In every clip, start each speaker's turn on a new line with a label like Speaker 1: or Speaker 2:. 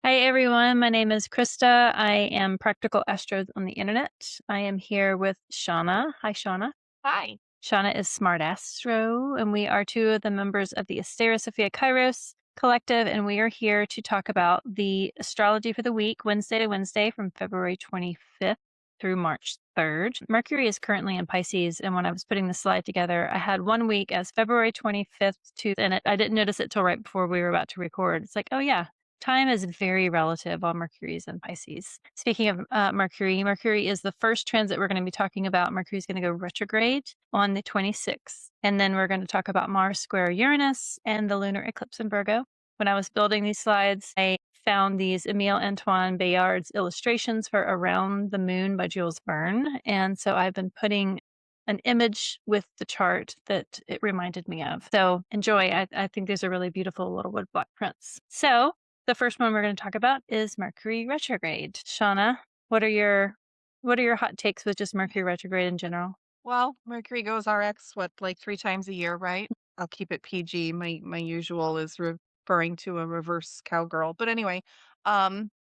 Speaker 1: Hi, everyone. My name is Christa. I am Practical Astros on the internet. I am here with Shawna. Hi, Shawna.
Speaker 2: Hi.
Speaker 1: Shawna is SmartAsstro, and we are two of the members of the Asteri Sofia Kairos collective, and we are here to talk about the astrology for the week, Wednesday to Wednesday from February 25th through March 3rd. Mercury is currently in Pisces, and when I was putting the slide together, I had 1 week as February 25th to, and I didn't notice it till right before we were about to record. It's like, oh yeah, time is very relative while Mercury is in Pisces. Speaking of Mercury, Mercury is the first transit we're going to be talking about. Mercury is going to go retrograde on the 26th. And then we're going to talk about Mars square Uranus and the lunar eclipse in Virgo. When I was building these slides, I found these Emile Antoine Bayard's illustrations for Around the Moon by Jules Verne. And so I've been putting an image with the chart that it reminded me of. So enjoy. I think these are really beautiful little wood block prints. So the first one we're going to talk about is Mercury retrograde. Shawna, what are your hot takes with just Mercury retrograde in general?
Speaker 2: Well, Mercury goes RX, what, like 3 times a year, right? I'll keep it PG. My usual is referring to a reverse cowgirl. But anyway, um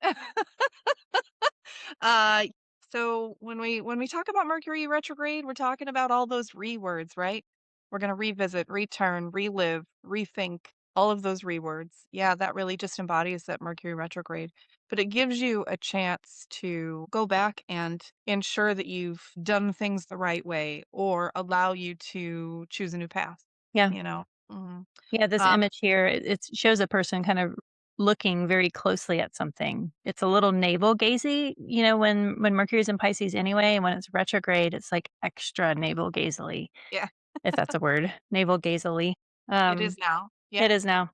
Speaker 2: uh so when we talk about Mercury retrograde, we're talking about all those words, right? We're going to revisit, return, relive, rethink, all of those words. Yeah, that really just embodies that Mercury retrograde. But it gives you a chance to go back and ensure that you've done things the right way or allow you to choose a new path,
Speaker 1: Yeah.
Speaker 2: you know. Mhm.
Speaker 1: Yeah, this
Speaker 2: Um,
Speaker 1: image here, it shows a person kind of looking very closely at something. It's a little navel gazy, when Mercury's in Pisces anyway, and when it's retrograde, it's like extra navel gazily,
Speaker 2: yeah,
Speaker 1: if that's a word, navel gazily.
Speaker 2: it is
Speaker 1: Um,
Speaker 2: now.
Speaker 1: it
Speaker 2: Yeah.
Speaker 1: is now.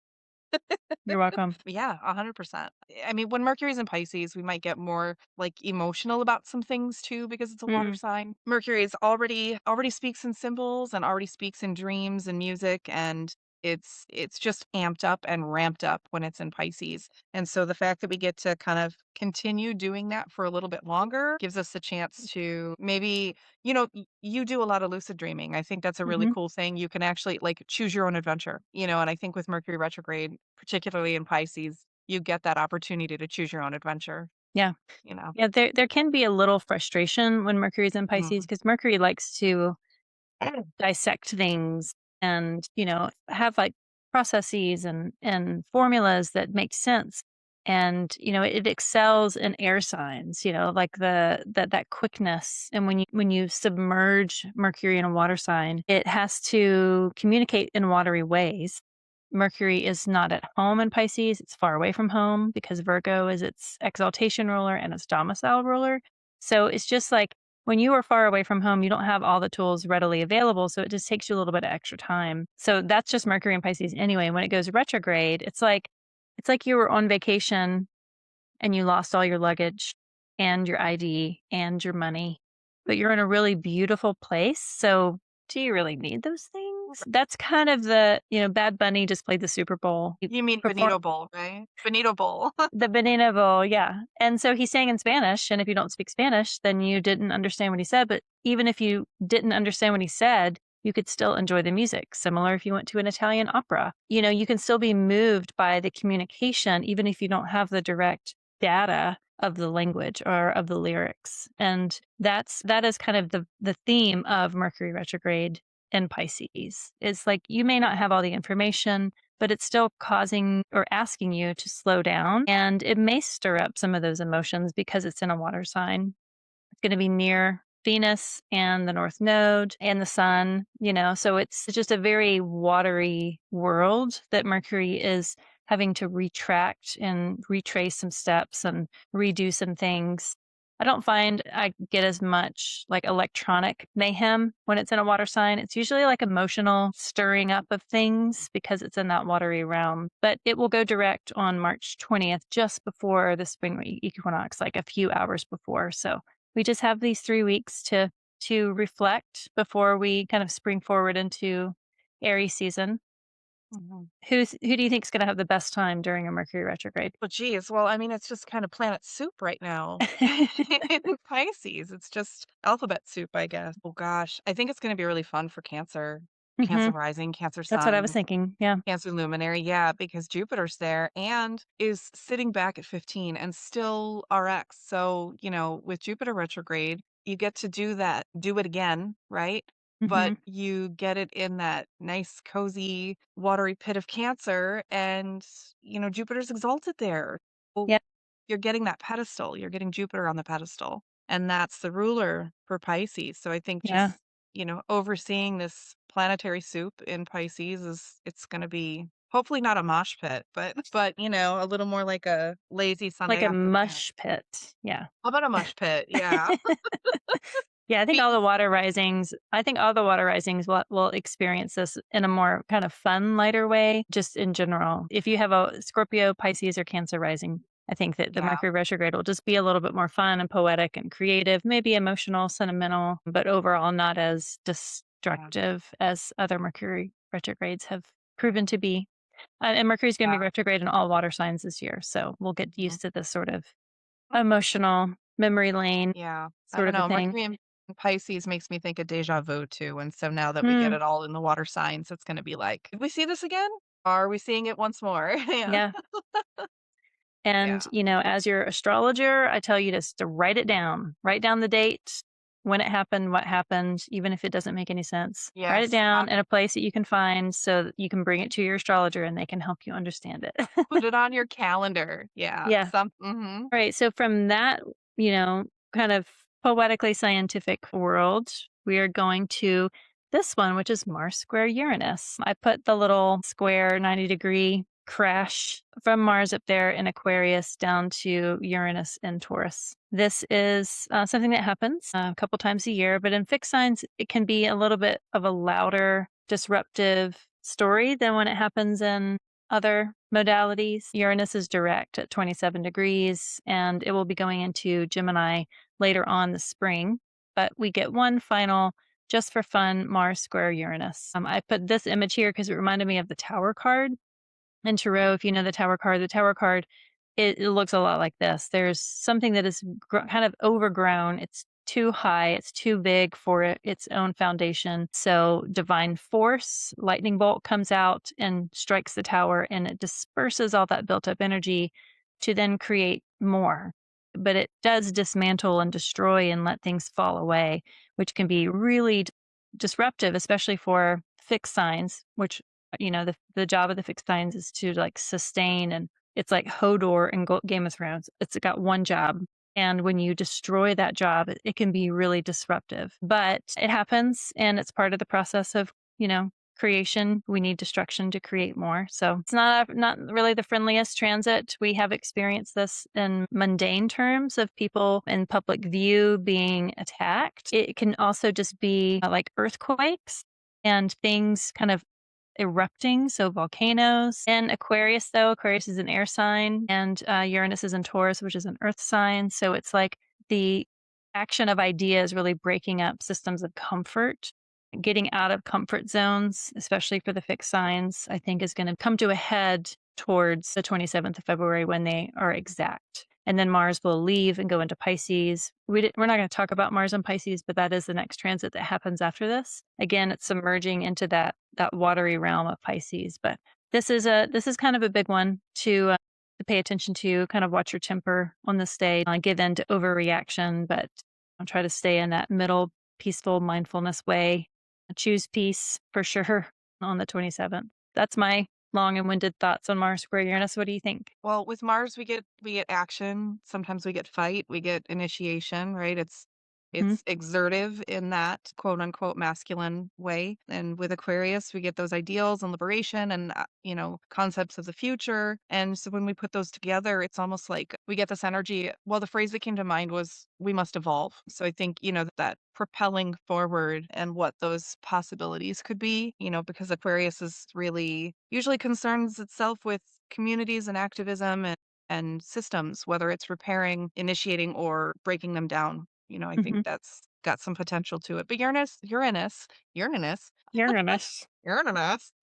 Speaker 1: You're welcome.
Speaker 2: Yeah, 100%. I mean, when Mercury's in Pisces, we might get more like emotional about some things too because it's a water
Speaker 1: Mm,
Speaker 2: sign. Mercury is already speaks in symbols and already speaks in dreams and music, and it's just amped up and ramped up when it's in Pisces. And so the fact that we get to kind of continue doing that for a little bit longer gives us a chance to maybe, you do a lot of lucid dreaming. I think that's a really
Speaker 1: mhm.
Speaker 2: cool thing. You can actually like choose your own adventure, and I think with Mercury retrograde, particularly in Pisces, you get that opportunity to choose your own adventure,
Speaker 1: Yeah.
Speaker 2: you know?
Speaker 1: Yeah, there can be a little frustration when Mercury's in Pisces
Speaker 2: Mhm.
Speaker 1: because Mercury likes to dissect things and, have like processes and formulas that make sense. And, it excels in air signs, like that quickness. And when you submerge Mercury in a water sign, it has to communicate in watery ways. Mercury is not at home in Pisces. It's far away from home because Virgo is its exaltation ruler and its domicile ruler. So it's just like when you are far away from home, you don't have all the tools readily available. So it just takes you a little bit of extra time. So that's just Mercury and Pisces anyway. When it goes retrograde, it's like you were on vacation and you lost all your luggage and your ID and your money, but you're in a really beautiful place. So do you really need those things? That's kind of Bad Bunny just played the Super Bowl. He
Speaker 2: You mean
Speaker 1: performed
Speaker 2: Bonito Bowl, right? Bonito Bowl.
Speaker 1: the Banana Bowl, yeah. And so he sang in Spanish, and if you don't speak Spanish, then you didn't understand what he said, but even if you didn't understand what he said, you could still enjoy the music. Similar if you went to an Italian opera. You can still be moved by the communication even if you don't have the direct data of the language or of the lyrics. And that is kind of the theme of Mercury retrograde in Pisces. It's like you may not have all the information, but it's still causing or asking you to slow down. And it may stir up some of those emotions because it's in a water sign. It's going to be near Venus and the North Node and the Sun, so it's just a very watery world that Mercury is having to retract and retrace some steps and redo some things. I don't find I get as much like electronic mayhem when it's in a water sign. It's usually like emotional stirring up of things because it's in that watery realm. But it will go direct on March 20th, just before the spring equinox, like a few hours before. So we just have these 3 weeks to reflect before we kind of spring forward into Aries season.
Speaker 2: Mhm.
Speaker 1: Who do you think is gonna have the best time during a Mercury retrograde?
Speaker 2: Well, geez. Well, I mean, it's just kind of planet soup right now. In Pisces, it's just alphabet soup, I guess. Oh gosh, I think it's gonna be really fun for Cancer. Cancer
Speaker 1: Mhm.
Speaker 2: rising, Cancer
Speaker 1: That's what I was
Speaker 2: sun,
Speaker 1: thinking. Yeah.
Speaker 2: Cancer luminary, yeah, because Jupiter's there and is sitting back at 15 and still RX. So, with Jupiter retrograde, you get to do it again, right? But
Speaker 1: Mhm.
Speaker 2: you get it in that nice, cozy, watery pit of Cancer, and, Jupiter's exalted there. So
Speaker 1: Yeah.
Speaker 2: you're getting that pedestal. You're getting Jupiter on the pedestal, and that's the ruler for Pisces. So I think
Speaker 1: Yeah.
Speaker 2: just overseeing this planetary soup in Pisces it's going to be hopefully not a mosh pit, but a little more like a lazy
Speaker 1: Like
Speaker 2: Sunday
Speaker 1: a
Speaker 2: afternoon.
Speaker 1: mush pit. Yeah.
Speaker 2: How about a mush pit? Yeah.
Speaker 1: Yeah,
Speaker 2: Be-
Speaker 1: I think all the water risings will experience this in a more kind of fun, lighter way, just in general. If you have a Scorpio, Pisces, or Cancer rising, I think that the
Speaker 2: yeah.
Speaker 1: Mercury retrograde will just be a little bit more fun and poetic and creative, maybe emotional, sentimental, but overall not as
Speaker 2: Yeah.
Speaker 1: destructive as other Mercury retrogrades have proven to be. And Mercury's going to be
Speaker 2: Yeah.
Speaker 1: retrograde in all water signs this year. So we'll get
Speaker 2: Mhm.
Speaker 1: used to this sort of emotional memory lane
Speaker 2: Yeah. I
Speaker 1: sort
Speaker 2: don't
Speaker 1: of a
Speaker 2: know.
Speaker 1: thing.
Speaker 2: Mercury in Pisces makes me think of deja vu too. And so now that we get
Speaker 1: Mm,
Speaker 2: it all in the water signs, it's going to be like, did we see this again? Are we seeing it once more? Yeah.
Speaker 1: yeah. And,
Speaker 2: Yeah.
Speaker 1: as your astrologer, I tell you just to write it down. Write down the date, when it happened, what happened, even if it doesn't make any sense. Write it
Speaker 2: Yes.
Speaker 1: down in a place that you can find so that you can bring it to your astrologer and they can help you understand it.
Speaker 2: Put it on your calendar. Yeah.
Speaker 1: Yeah. All right. So from that, you know, kind of poetically scientific world, we are going to this one, which is Mars square Uranus. I put the little square 90-degree crash from Mars up there in Aquarius down to Uranus in Taurus. This is something that happens a couple times a year, but in fixed signs, it can be a little bit of a louder, disruptive story than when it happens in other modalities. Uranus is direct at 27 degrees, and it will be going into Gemini later on this spring. But we get one final, just for fun, Mars square Uranus. I put this image here because it reminded me of the Tower card in Tarot. If you know the Tower card, it looks a lot like this. There's something that is kind of overgrown. It's too high, it's too big for its own foundation. So, divine force, lightning bolt comes out and strikes the tower, and it disperses all that built up energy to then create more. But it does dismantle and destroy and let things fall away, which can be really disruptive, especially for fixed signs, which the job of the fixed signs is to like sustain, and it's like Hodor in Game of Thrones. It's got one job. And when you destroy that job, it can be really disruptive. But it happens, and it's part of the process of, creation. We need destruction to create more. So it's not really the friendliest transit. We have experienced this in mundane terms of people in public view being attacked. It can also just be like earthquakes and things kind of erupting, so volcanoes. And Aquarius, though, Aquarius is an air sign, and Uranus is in Taurus, which is an earth sign. So it's like the action of ideas really breaking up systems of comfort. Getting out of comfort zones, especially for the fixed signs, I think is going to come to a head towards the 27th of February when they are exact. And then Mars will leave and go into Pisces. We're not going to talk about Mars and Pisces, but that is the next transit that happens after this. Again, it's submerging into that watery realm of Pisces. But this is kind of a big one to pay attention to. Kind of watch your temper on this day. Give in to overreaction, but I'll try to stay in that middle, peaceful mindfulness way. Choose peace for sure on the 27th. That's my long and winded thoughts on Mars square Uranus. What do you think?
Speaker 2: Well, with Mars, we get action. Sometimes we get fight. We get initiation. Right?
Speaker 1: Mhm.
Speaker 2: It's exertive in that quote unquote masculine way. And with Aquarius, we get those ideals and liberation and concepts of the future. And so when we put those together, it's almost like we get this energy. Well, the phrase that came to mind was "we must evolve." So I think that propelling forward and what those possibilities could be. Because Aquarius is really usually concerns itself with communities and activism and systems, whether it's repairing, initiating, or breaking them down. I think
Speaker 1: Mhm.
Speaker 2: that's got some potential to it. But Uranus,
Speaker 1: Uranus.
Speaker 2: Uranus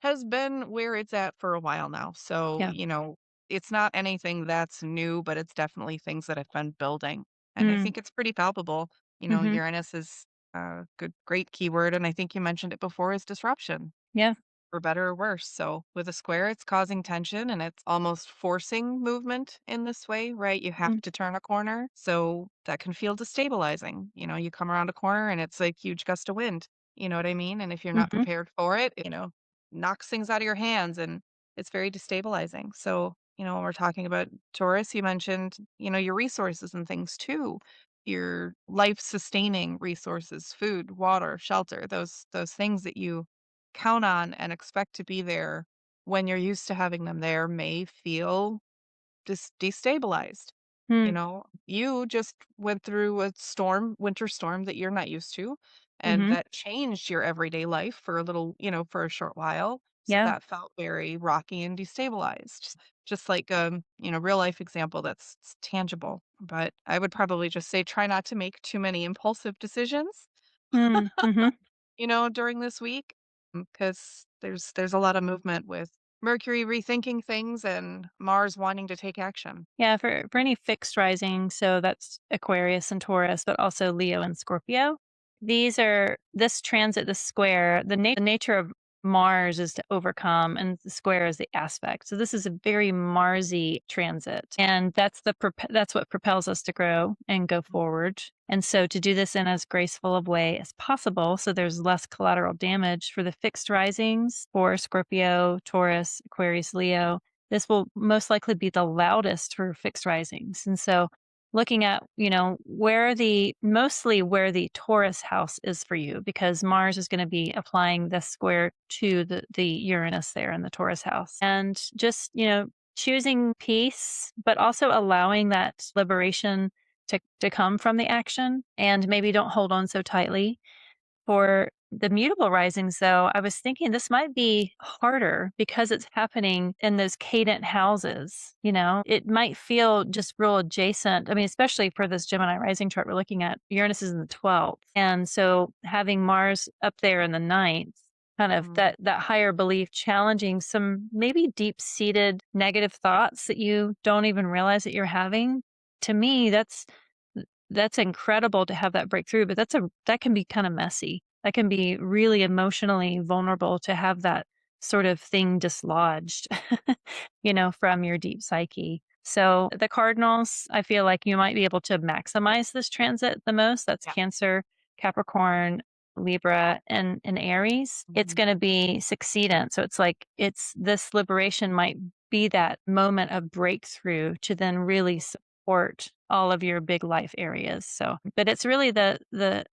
Speaker 2: has been where it's at for a while now. So,
Speaker 1: Yeah.
Speaker 2: it's not anything that's new, but it's definitely things that have been building. And I
Speaker 1: Mm.
Speaker 2: think it's pretty palpable.
Speaker 1: Mhm.
Speaker 2: Uranus is a great keyword. And I think you mentioned it before is disruption.
Speaker 1: Yeah.
Speaker 2: for better or worse. So with a square, it's causing tension and it's almost forcing movement in this way, right? You have
Speaker 1: Mm,
Speaker 2: to turn a corner. So that can feel destabilizing. You come around a corner and it's like huge gust of wind. You know what I mean? And if you're not
Speaker 1: mhm,
Speaker 2: prepared for it, knocks things out of your hands and it's very destabilizing. So, when we're talking about Taurus, you mentioned, your resources and things too. Your life sustaining resources, food, water, shelter, those things that you count on and expect to be there when you're used to having them there may feel destabilized.
Speaker 1: mm,
Speaker 2: You just went through a winter storm that you're not used to, and
Speaker 1: mhm.
Speaker 2: that changed your everyday life for a little, for a short while. So
Speaker 1: Yeah.
Speaker 2: that felt very rocky and destabilized. Just like real life example that's tangible. But I would probably just say try not to make too many impulsive decisions
Speaker 1: Mm, mhm.
Speaker 2: during this week, because there's a lot of movement with Mercury rethinking things and Mars wanting to take action.
Speaker 1: Yeah, for any fixed rising, so that's Aquarius and Taurus, but also Leo and Scorpio. This transit, this square, the nature of Mars is to overcome, and the square is the aspect. So this is a very Marsy transit, and that's what propels us to grow and go forward. And so to do this in as graceful of way as possible, so there's less collateral damage for the fixed risings for Scorpio, Taurus, Aquarius, Leo, this will most likely be the loudest for fixed risings. And so looking at, mostly where the Taurus house is for you, because Mars is going to be applying this square to the Uranus there in the Taurus house. And just, choosing peace, but also allowing that liberation to come from the action, and maybe don't hold on so tightly. For the mutable risings, though, I was thinking this might be harder because it's happening in those cadent houses. It might feel just real adjacent. I mean, especially for this Gemini rising chart we're looking at, Uranus is in the 12th. And so having Mars up there in the ninth, kind of
Speaker 2: Mhm.
Speaker 1: that higher belief challenging some maybe deep seated negative thoughts that you don't even realize that you're having. To me, that's incredible to have that breakthrough, but that can be kind of messy. That can be really emotionally vulnerable to have that sort of thing dislodged, from your deep psyche. So the cardinals, I feel like you might be able to maximize this transit the most. That's
Speaker 2: Yeah.
Speaker 1: Cancer, Capricorn, Libra, and Aries. It's
Speaker 2: Mhm.
Speaker 1: going to be succeedant. So it's like this liberation might be that moment of breakthrough to then really support all of your big life areas. So, but it's really the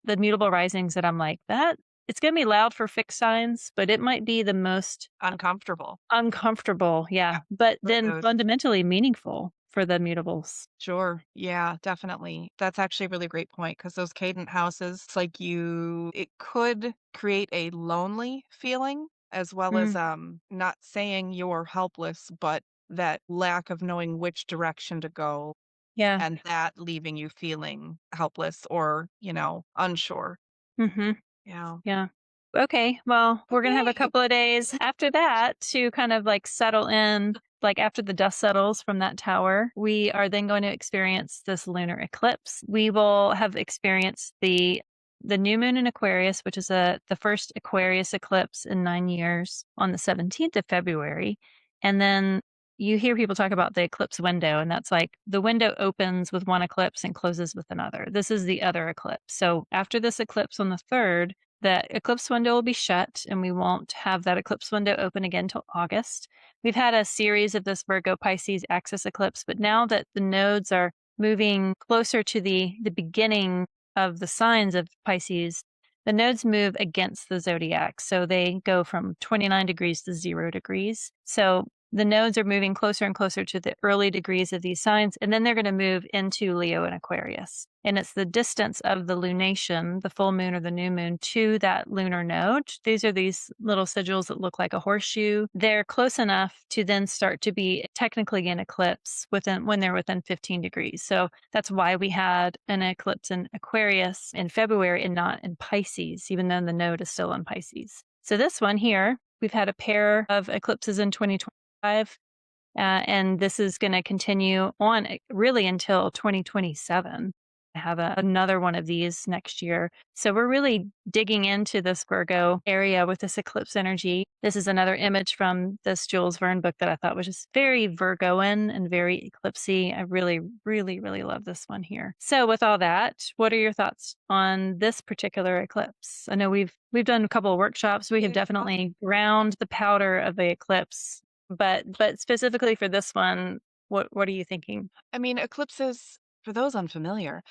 Speaker 1: mutable risings that I'm like, that it's going to be loud for fixed signs, but it might be the most
Speaker 2: Uncomfortable.
Speaker 1: uncomfortable.
Speaker 2: Yeah.
Speaker 1: Yeah. But
Speaker 2: For
Speaker 1: then
Speaker 2: those.
Speaker 1: fundamentally meaningful for the mutables.
Speaker 2: Sure. Yeah, definitely. That's actually a really great point because those cadent houses, it's like it could create a lonely feeling as well as
Speaker 1: Mm,
Speaker 2: not saying you're helpless, but that lack of knowing which direction to go
Speaker 1: yeah.
Speaker 2: and that leaving you feeling helpless or, unsure.
Speaker 1: Hmm.
Speaker 2: Yeah.
Speaker 1: Yeah. Okay. Well, we're going to have a
Speaker 2: Okay.
Speaker 1: couple of days after that to kind of like settle in. Like after the dust settles from that tower, we are then going to experience this lunar eclipse. We will have experienced the new moon in Aquarius, which is the first Aquarius eclipse in 9 years on the 17th of February. And then you hear people talk about the eclipse window, and that's like the window opens with one eclipse and closes with another. This is the other eclipse. So after this eclipse on the 3rd, the eclipse window will be shut and we won't have that eclipse window open again till August. We've had a series of this Virgo Pisces axis eclipse, but now that the nodes are moving closer to the beginning of the signs of Pisces, the nodes move against the zodiac. So they go from 29 degrees to 0 degrees. So the nodes are moving closer and closer to the early degrees of these signs, and then they're going to move into Leo and Aquarius. And it's the distance of the lunation, the full moon or the new moon, to that lunar node. These are these little sigils that look like a horseshoe. They're close enough to then start to be technically an eclipse when they're within 15 degrees. So that's why we had an eclipse in Aquarius in February and not in Pisces, even though the node is still in Pisces. So this one here, we've had a pair of eclipses in 2025. And this is going to continue on really until 2027. have another one of these next year. So we're really digging into this Virgo area with this eclipse energy. This is another image from this Jules Verne book that I thought was just very Virgoan and very eclipsy. I really, really, really love this one here. So with all that, what are your thoughts on this particular eclipse? I know we've done a couple of workshops. We have
Speaker 2: Yeah.
Speaker 1: definitely ground the powder of the eclipse, but specifically for this one, what are you thinking?
Speaker 2: I mean, eclipses, for those unfamiliar,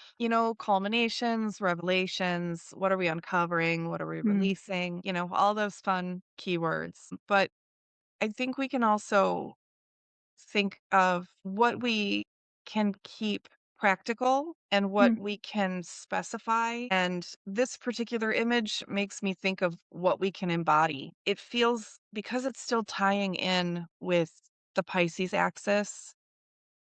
Speaker 2: culminations, revelations, what are we uncovering? What are we
Speaker 1: Mm,
Speaker 2: releasing? All those fun keywords. But I think we can also think of what we can keep practical and what
Speaker 1: mm,
Speaker 2: we can specify. And this particular image makes me think of what we can embody. It feels, because it's still tying in with the Pisces axis,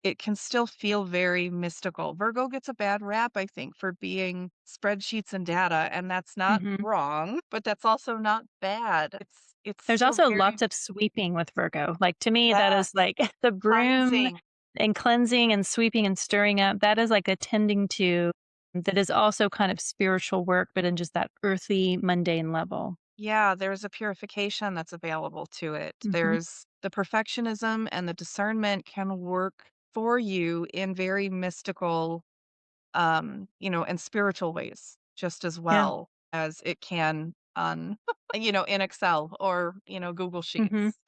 Speaker 2: it can still feel very mystical. Virgo gets a bad rap, I think, for being spreadsheets and data, and that's not
Speaker 1: mhm.
Speaker 2: wrong, but that's also not bad. It's
Speaker 1: There's
Speaker 2: still
Speaker 1: also
Speaker 2: very,
Speaker 1: lots of sweeping with Virgo. Like, to me, that is
Speaker 2: yes,
Speaker 1: like the broom
Speaker 2: cleansing.
Speaker 1: and cleansing and sweeping and stirring up. That is like attending to that is also kind of spiritual work, but in just that earthy, mundane level.
Speaker 2: Yeah, there's a purification that's available to it.
Speaker 1: Mhm.
Speaker 2: There's the perfectionism and the discernment can work for you in very mystical, and spiritual ways just as
Speaker 1: Yeah.
Speaker 2: well as it can on, in Excel or, Google
Speaker 1: Mhm.
Speaker 2: Sheets.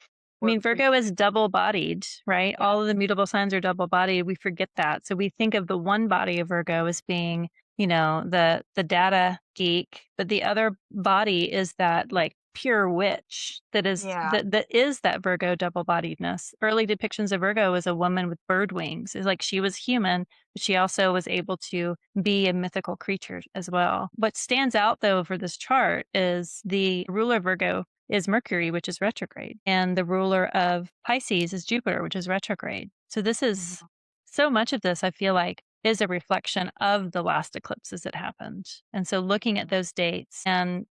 Speaker 1: I mean,
Speaker 2: Work for you.
Speaker 1: Virgo is double bodied, right?
Speaker 2: Yeah.
Speaker 1: All of the mutable signs are double bodied. We forget that. So we think of the one body of Virgo as being, the data geek, but the other body is that like pure witch
Speaker 2: Yeah.
Speaker 1: that is that Virgo double bodiedness. Early depictions of Virgo as a woman with bird wings. Is like she was human, but she also was able to be a mythical creature as well. What stands out though for this chart is the ruler of Virgo is Mercury, which is retrograde, and the ruler of Pisces is Jupiter, which is retrograde. So this is
Speaker 2: Mhm.
Speaker 1: so much of this, I feel like, is a reflection of the last eclipses that happened. And so looking at those dates and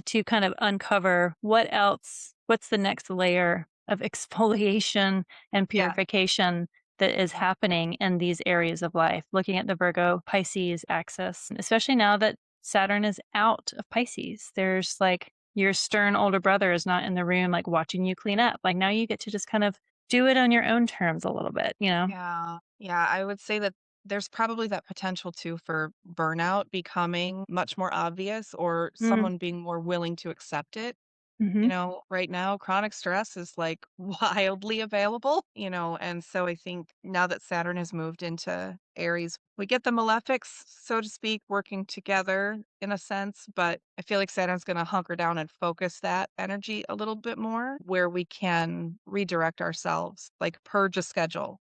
Speaker 1: to kind of uncover what's the next layer of exfoliation and
Speaker 2: Yeah.
Speaker 1: purification that is happening in these areas of life, looking at the Virgo Pisces axis, especially now that Saturn is out of Pisces. There's like your stern older brother is not in the room, like watching you clean up. Like now you get to just kind of do it on your own terms a little bit, you know?
Speaker 2: Yeah. Yeah. I would say that there's probably that potential too for burnout becoming much more obvious or
Speaker 1: Mm,
Speaker 2: someone being more willing to accept it.
Speaker 1: hmm.
Speaker 2: Right now, chronic stress is like wildly available, and so I think now that Saturn has moved into Aries, we get the malefics, so to speak, working together in a sense, but I feel like Saturn's going to hunker down and focus that energy a little bit more where we can redirect ourselves, like purge a schedule.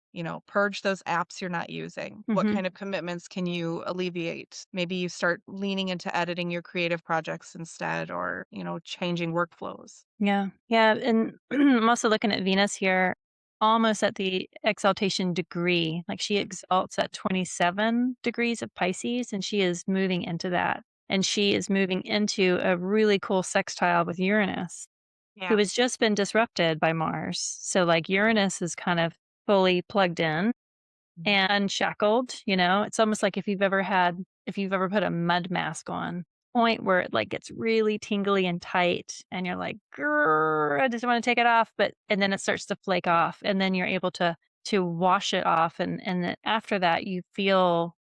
Speaker 2: Purge those apps you're not using. What
Speaker 1: Hmm.
Speaker 2: kind of commitments can you alleviate? Maybe you start leaning into editing your creative projects instead or, changing workflows.
Speaker 1: Yeah. Yeah. And I'm also looking at Venus here, almost at the exaltation degree. Like she exalts at 27 degrees of Pisces, and she is moving into that. And she is moving into a really cool sextile with Uranus, who
Speaker 2: Yeah.
Speaker 1: has just been disrupted by Mars. So, like, Uranus is kind of fully plugged in
Speaker 2: Mhm.
Speaker 1: and unshackled, it's almost like if you've ever put a mud mask on, point where it like gets really tingly and tight and you're like, "Grr, I just want to take it off," and then it starts to flake off and then you're able to wash it off and then after that you feel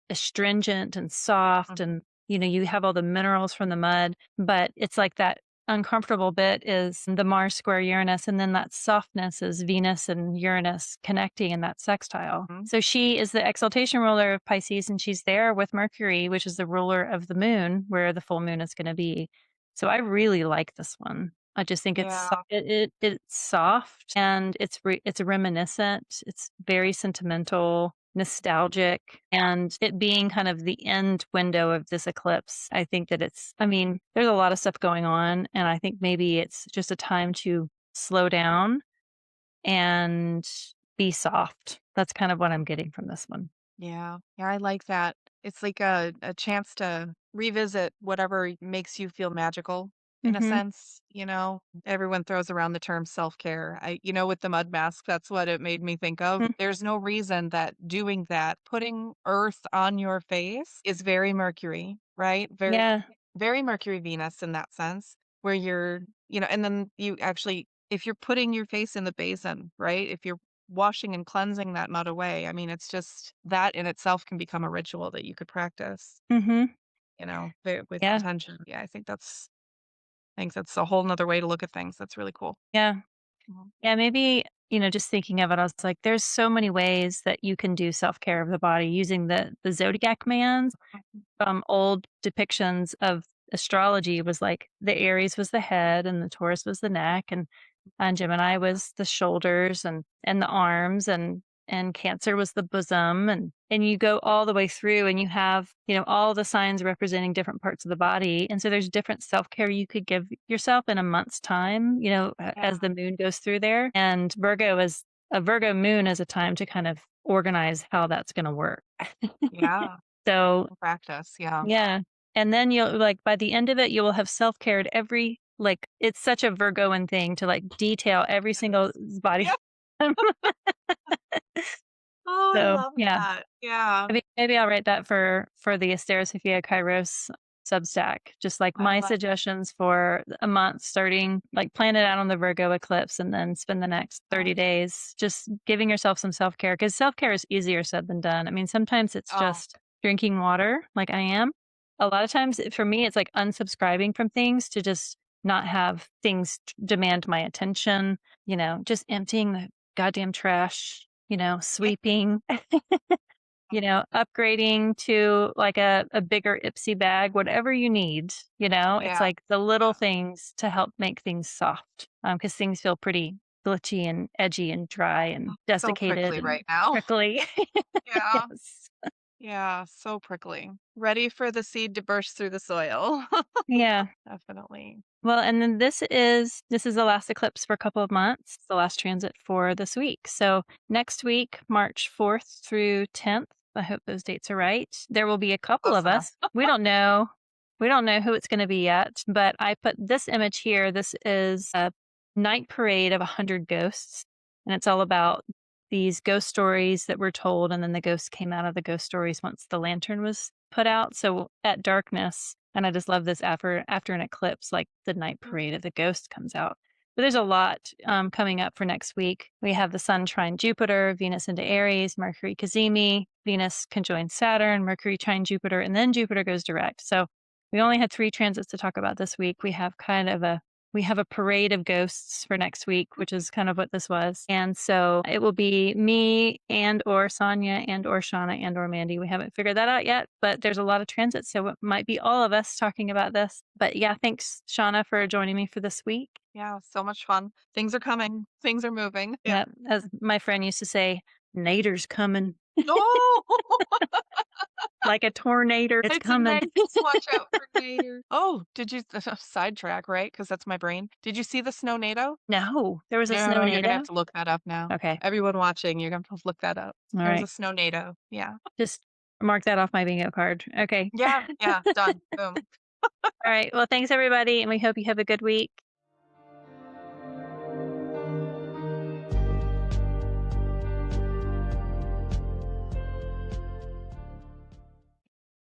Speaker 1: astringent and soft
Speaker 2: Mhm.
Speaker 1: and you have all the minerals from the mud, but it's like that uncomfortable bit is the Mars square Uranus and then that softness is Venus and Uranus connecting in that sextile.
Speaker 2: Mhm.
Speaker 1: So she is the exaltation ruler of Pisces and she's there with Mercury, which is the ruler of the moon where the full moon is going to be. So I really like this one. I just think
Speaker 2: Yeah.
Speaker 1: it's soft and it's reminiscent. It's very sentimental, nostalgic, and it being kind of the end window of this eclipse. I think that I mean, there's a lot of stuff going on, and I think maybe it's just a time to slow down and be soft. That's kind of what I'm getting from this one.
Speaker 2: Yeah. Yeah, I like that. It's like a chance to revisit whatever makes you feel magical. in a
Speaker 1: Mhm.
Speaker 2: sense, everyone throws around the term self-care. With the mud mask, that's what it made me think of.
Speaker 1: Mm.
Speaker 2: There's no reason that doing that, putting earth on your face is very Mercury, right? Very,
Speaker 1: Yeah.
Speaker 2: very Mercury Venus in that sense, where and then you actually, if you're putting your face in the basin, right? If you're washing and cleansing that mud away, I mean, it's just that in itself can become a ritual that you could practice,
Speaker 1: Mhm.
Speaker 2: with
Speaker 1: Yeah.
Speaker 2: intention. Yeah, I think that's a whole nother way to look at things. That's really cool.
Speaker 1: Yeah.
Speaker 2: Mhm.
Speaker 1: Yeah, maybe, just thinking of it, I was like, there's so many ways that you can do self-care of the body using the zodiac man. Old depictions of astrology was like the Aries was the head and the Taurus was the neck and Gemini was the shoulders and the arms and Cancer was the bosom and you go all the way through and you have, all the signs representing different parts of the body. And so there's different self-care you could give yourself in a month's time,
Speaker 2: Yeah.
Speaker 1: as the moon goes through there. And a Virgo moon is a time to kind of organize how that's going to work.
Speaker 2: Yeah.
Speaker 1: So
Speaker 2: Practice. Yeah.
Speaker 1: yeah. And then you'll like by the end of it, you will have self-cared every like it's such a Virgoan thing to like detail every single
Speaker 2: Yes.
Speaker 1: body.
Speaker 2: Yeah. Oh, I
Speaker 1: So
Speaker 2: love
Speaker 1: yeah.
Speaker 2: that. Yeah.
Speaker 1: Maybe I'll write that for the Asteri Sofia Kairos Substack. Just like
Speaker 2: I
Speaker 1: my
Speaker 2: love it.
Speaker 1: suggestions for a month starting, like plan it out on the Virgo eclipse and then spend the next
Speaker 2: Yeah.
Speaker 1: 30 days just giving yourself some self-care because self-care is easier said than done. I mean, sometimes it's
Speaker 2: Oh,
Speaker 1: just drinking water like I am. A lot of times for me, it's like unsubscribing from things to just not have things demand my attention, just emptying the goddamn trash,
Speaker 2: yeah.
Speaker 1: sweeping. Upgrading to like a bigger Ipsy bag, whatever you need, it's
Speaker 2: Yeah.
Speaker 1: like the little
Speaker 2: Yeah.
Speaker 1: things to help make things soft. Because things feel pretty glitchy and edgy and dry and
Speaker 2: So
Speaker 1: desiccated
Speaker 2: prickly
Speaker 1: and
Speaker 2: right now.
Speaker 1: prickly.
Speaker 2: Yeah.
Speaker 1: Yes.
Speaker 2: Yeah. So prickly. Ready for the seed to burst through the soil.
Speaker 1: Yeah.
Speaker 2: Definitely.
Speaker 1: Well, and then this is the last eclipse for a couple of months, the last transit for this week. So next week, March 4th through 10th, I hope those dates are right. There will be a couple
Speaker 2: Close
Speaker 1: of
Speaker 2: enough.
Speaker 1: us. We don't know. We don't know who it's going to be yet, but I put this image here. This is a night parade of 100 ghosts, and it's all about these ghost stories that were told, and then the ghosts came out of the ghost stories once the lantern was put out. So at darkness, and I just love this after an eclipse, like the night
Speaker 2: Mm.
Speaker 1: parade of the ghost comes out. But there's a lot coming up for next week. We have the Sun trine Jupiter, Venus into Aries, Mercury Cazimi, Venus conjoins Saturn, Mercury trine Jupiter, and then Jupiter goes direct. So we only had 3 transits to talk about this week. We have a parade of ghosts for next week, which is kind of what this was. And so it will be me and or Sonia and or Shawna and or Mandy. We haven't figured that out yet, but there's a lot of transits. So it might be all of us talking about this. But yeah, thanks, Shawna, for joining me for this week.
Speaker 2: Yeah. So much fun. Things are coming. Things are moving. Yeah.
Speaker 1: Yeah, as my friend used to say, Nader's coming.
Speaker 2: No.
Speaker 1: Like a tornado. It's
Speaker 2: It's a
Speaker 1: coming.
Speaker 2: Nader. Watch out for Nader. Oh, did you sidetrack, right? Because that's my brain. Did you see the snow NATO?
Speaker 1: No, there was a snow
Speaker 2: No, you're gonna have
Speaker 1: NATO.
Speaker 2: to look that up now.
Speaker 1: Okay.
Speaker 2: Everyone watching, you're gonna have to look that up.
Speaker 1: All
Speaker 2: There was a
Speaker 1: right.
Speaker 2: snow NATO. Yeah.
Speaker 1: Just mark that off my bingo card. Okay.
Speaker 2: Yeah, yeah, done. Boom.
Speaker 1: All right. Well, thanks everybody, and we hope you have a good week.